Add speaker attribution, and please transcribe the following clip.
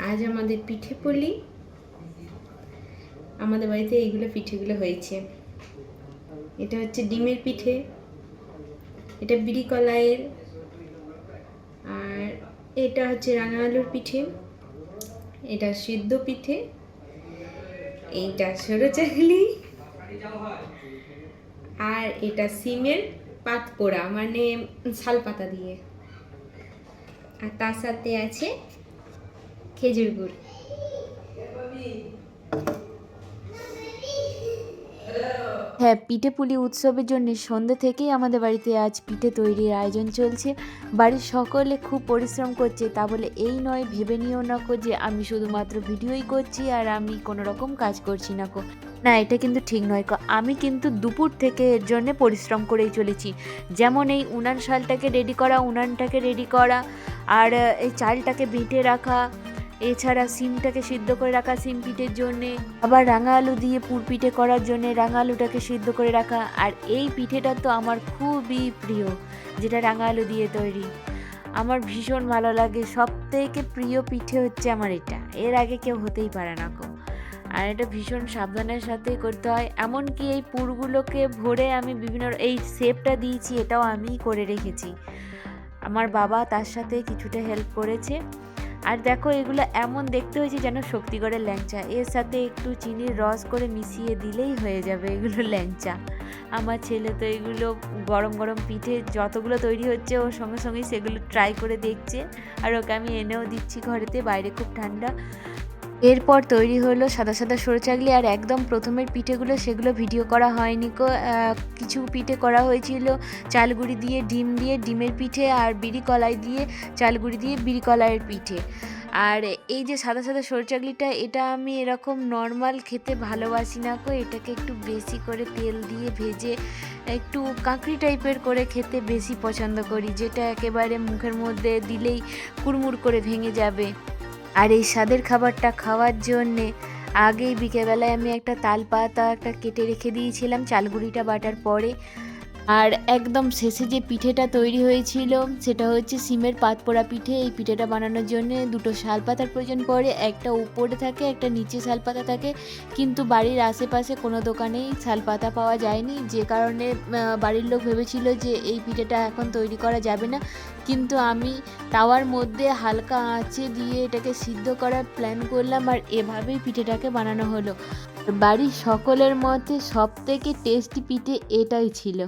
Speaker 1: আজ আমাদের পিঠে পুলি, আমাদের বাড়িতে এইগুলো পিঠেগুলো হয়েছে। এটা হচ্ছে ডিমের পিঠে, এটা বিড়ি কলাইয়ের, আর এটা হচ্ছে রাঙা আলুর পিঠে, এটা সিদ্ধ পিঠে, এইটা সরু চাকলি, আর এটা সিমের পাত পোড়া মানে শাল পাতা দিয়ে, আর তার সাথে আছে খেজুর গুড়।
Speaker 2: হ্যাঁ, পিঠে পুলি উৎসবের জন্য সন্ধ্যে থেকেই আমাদের বাড়িতে আজ পিঠে তৈরির আয়োজন চলছে। বাড়ির সকলে খুব পরিশ্রম করছে, তা বলে এই নয় ভেবে নিও না কো যে আমি শুধুমাত্র ভিডিওই করছি আর আমি কোনো রকম কাজ করছি না কো। না, এটা কিন্তু ঠিক নয় কো। আমি কিন্তু দুপুর থেকে এর জন্য পরিশ্রম করেই চলেছি। যেমন এই উনান শালটাকে রেডি করা আর এই চালটাকে বেটে রাখা, এছাড়া সিমটাকে সিদ্ধ করে রাখা সিম পিঠের জন্যে, আবার রাঙা আলু দিয়ে পুর পিঠে করার জন্যে রাঙা আলুটাকে সিদ্ধ করে রাখা। আর এই পিঠেটা তো আমার খুবই প্রিয়, যেটা রাঙা আলু দিয়ে তৈরি। আমার ভীষণ ভালো লাগে, সবথেকে প্রিয় পিঠে হচ্ছে আমার এটা, এর আগে কেউ হতেই পারে না গো। আর এটা ভীষণ সাবধানের সাথে করতে হয়। এমনকি এই পুরগুলোকে ভরে আমি বিভিন্ন এই শেপটা দিয়েছি, এটাও আমিই করে রেখেছি। আমার বাবা তার সাথে কিছুটা হেল্প করেছে। আর দেখো, এগুলো এমন দেখতে হয়েছে যেন শক্তিগড়ের ল্যাংচা, এর সাথে একটু চিনির রস করে মিশিয়ে দিলেই হয়ে যাবে এগুলো ল্যাংচা। আমার ছেলে তো এগুলো গরম গরম পিঠে যতগুলো তৈরি হচ্ছে ওর সঙ্গে সঙ্গেই সেগুলো ট্রাই করে দেখছে, আর ওকে আমি এনেও দিচ্ছি ঘরেতে, বাইরে খুব ঠান্ডা। এরপর তৈরি হলো সাদা সাদা সরু চাকলি। আর একদম প্রথমের পিঠেগুলো সেগুলো ভিডিও করা হয়নি কো। কিছু পিঠে করা হয়েছিল চালগুড়ি দিয়ে, ডিম দিয়ে ডিমের পিঠে, আর বিড়ি কলাই দিয়ে চালগুড়ি দিয়ে বিড়ি কলাইয়ের পিঠে। আর এই যে সাদা সাদা সরু চাকলিটা, এটা আমি এরকম নর্মাল খেতে ভালোবাসি না কো, এটাকে একটু বেশি করে তেল দিয়ে ভেজে একটু কাঁকড়ি টাইপের করে খেতে বেশি পছন্দ করি, যেটা একেবারে মুখের মধ্যে দিলেই কুড়মুড় করে ভেঙে যাবে। আর এই স্বাদের খাবারটা খাওয়ার জন্যে আগেই বিকেলবেলায় আমি একটা তালপাতা কেটে রেখে দিয়েছিলাম চালগুড়িটা বাটার পরে। আর একদম শেষে যে পিঠেটা তৈরি হয়েছিল সেটা হচ্ছে সিমের পাতপোড়া পিঠে। এই পিঠেটা বানানোর জন্য দুটো শালপাতার প্রয়োজন পড়ে, একটা উপরে থাকে একটা নিচে শালপাতা থাকে, কিন্তু বাড়ির আশেপাশে কোনো দোকানেই শালপাতা পাওয়া যায়নি, যে কারণে বাড়ির লোক ভেবেছিল যে এই পিঠেটা এখন তৈরি করা যাবে না। কিন্তু আমি তাওয়ার মধ্যে হালকা আঁচে দিয়ে এটাকে সিদ্ধ করার প্ল্যান করলাম, আর এভাবেই পিঠেটাকে বানানো হলো। বাড়ির সকলের মধ্যে সবথেকে টেস্টি পিঠে এটাই ছিল।